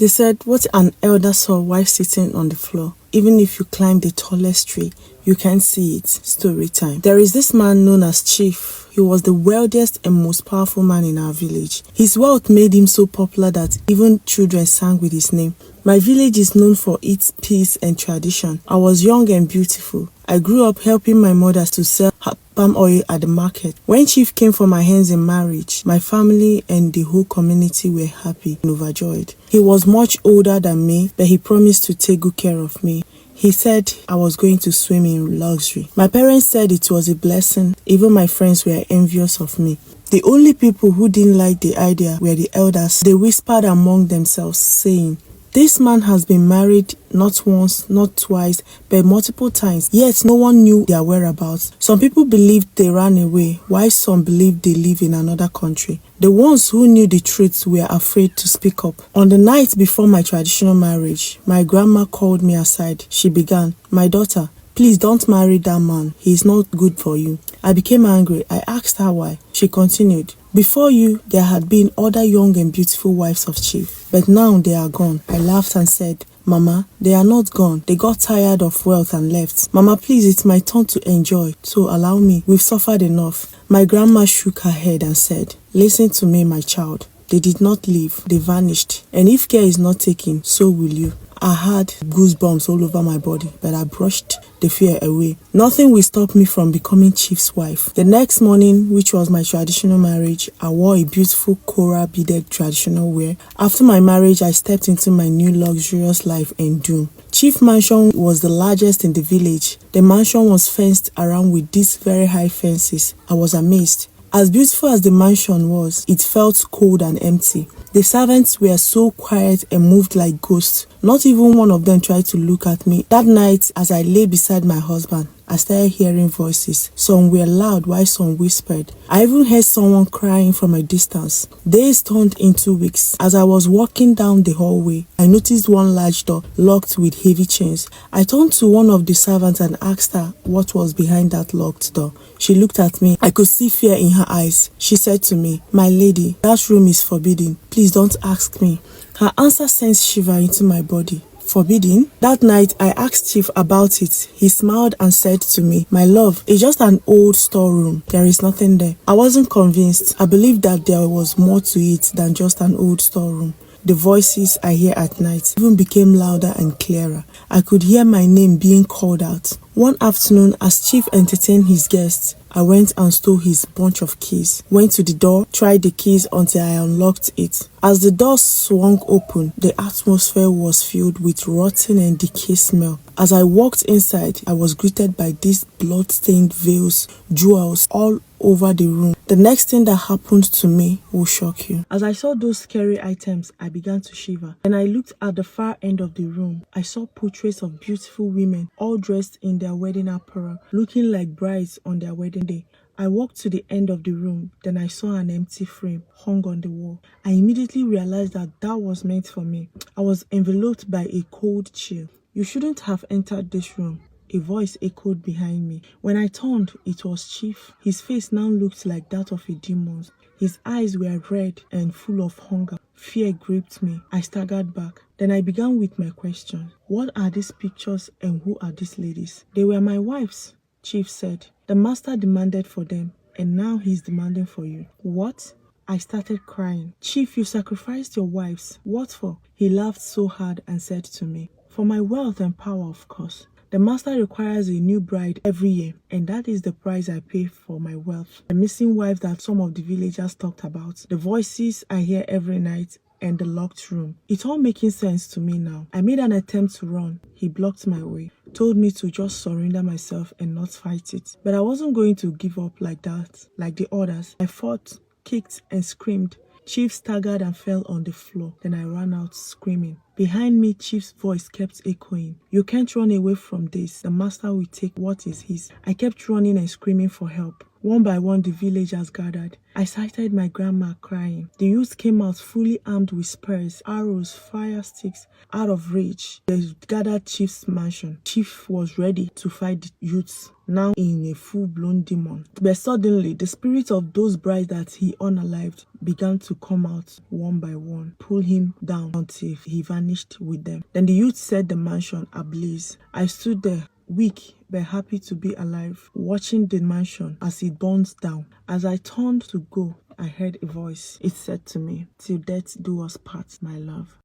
They said, what an elder saw while sitting on the floor. Even if you climb the tallest tree, you can't see it. Story time. There is this man known as Chief. He was the wealthiest and most powerful man in our village. His wealth made him so popular that even children sang with his name. My village is known for its peace and tradition. I was young and beautiful. I grew up helping my mother to sell her palm oil at the market. When Chief came for my hands in marriage, my family and the whole community were happy and overjoyed. He was much older than me, but he promised to take good care of me. He said I was going to swim in luxury. My parents said it was a blessing. Even my friends were envious of me. The only people who didn't like the idea were the elders. They whispered among themselves, saying, this man has been married not once, not twice, but multiple times, yet no one knew their whereabouts. Some people believed they ran away, while some believed they live in another country. The ones who knew the truth were afraid to speak up. On the night before my traditional marriage, my grandma called me aside. She began, my daughter, please don't marry that man. He is not good for you. I became angry. I asked her why. She continued, before you, there had been other young and beautiful wives of Chief, but now they are gone. I laughed and said, Mama, they are not gone. They got tired of wealth and left. Mama, please, it's my turn to enjoy, so allow me. We've suffered enough. My grandma shook her head and said, listen to me, my child. They did not leave. They vanished. And if care is not taken, so will you. I had goosebumps all over my body, but I brushed the fear away. Nothing will stop me from becoming Chief's wife. The next morning, which was my traditional marriage, I wore a beautiful coral beaded traditional wear. After my marriage, I stepped into my new luxurious life and doom. Chief Mansion was the largest in the village. The mansion was fenced around with these very high fences. I was amazed. As beautiful as the mansion was, it felt cold and empty. The servants were so quiet and moved like ghosts. Not even one of them tried to look at me. That night, as I lay beside my husband, I started hearing voices. Some were loud while some whispered. I even heard someone crying from a distance. Days turned into weeks. As I was walking down the hallway, I noticed one large door locked with heavy chains. I turned to one of the servants and asked her what was behind that locked door. She looked at me. I could see fear in her eyes. She said to me, my lady, that room is forbidden. Please don't ask me. Her answer sent shiver into my body. Forbidden? That night, I asked Chief about it. He smiled and said to me, my love, it's just an old storeroom. There is nothing there. I wasn't convinced. I believed that there was more to it than just an old storeroom. The voices I hear at night even became louder and clearer. I could hear my name being called out. One afternoon, as Chief entertained his guests, I went and stole his bunch of keys, went to the door, tried the keys until I unlocked it. As the door swung open, the atmosphere was filled with rotten and decay smell. As I walked inside, I was greeted by these blood-stained veils, jewels all over the room. The next thing that happened to me will shock you. As I saw those scary items, I began to shiver. When I looked at the far end of the room, I saw portraits of beautiful women, all dressed in their wedding apparel, looking like brides on their wedding day. I walked to the end of the room, then I saw an empty frame hung on the wall. I immediately realized that that was meant for me. I was enveloped by a cold chill. You shouldn't have entered this room. A voice echoed behind me. When I turned, it was Chief. His face now looked like that of a demon's. His eyes were red and full of hunger. Fear gripped me. I staggered back. Then I began with my question. What are these pictures and who are these ladies? They were my wives, Chief said. The master demanded for them, and now he's demanding for you. What? I started crying. Chief, you sacrificed your wives. What for? He laughed so hard and said to me, for my wealth and power, of course. The master requires a new bride every year, and that is the price I pay for my wealth. The missing wife that some of the villagers talked about, the voices I hear every night, and the locked room. It's all making sense to me now. I made an attempt to run. He blocked my way, told me to just surrender myself and not fight it. But I wasn't going to give up like that, like the others. I fought, kicked, and screamed. Chief staggered and fell on the floor. Then I ran out screaming. Behind me, Chief's voice kept echoing. You can't run away from this. The master will take what is his. I kept running and screaming for help. One by one, the villagers gathered. I sighted my grandma crying. The youths came out fully armed with spears, arrows, fire sticks. Out of rage, they gathered Chief's mansion. Chief was ready to fight the youths, now in a full-blown demon. But suddenly, the spirits of those brides that he unalived began to come out one by one, pull him down until he vanished with them. Then the youth set the mansion ablaze. I stood there, weak but happy to be alive, watching the mansion as it burns down. As I turned to go, I heard a voice. It said to me, "Till death do us part, my love."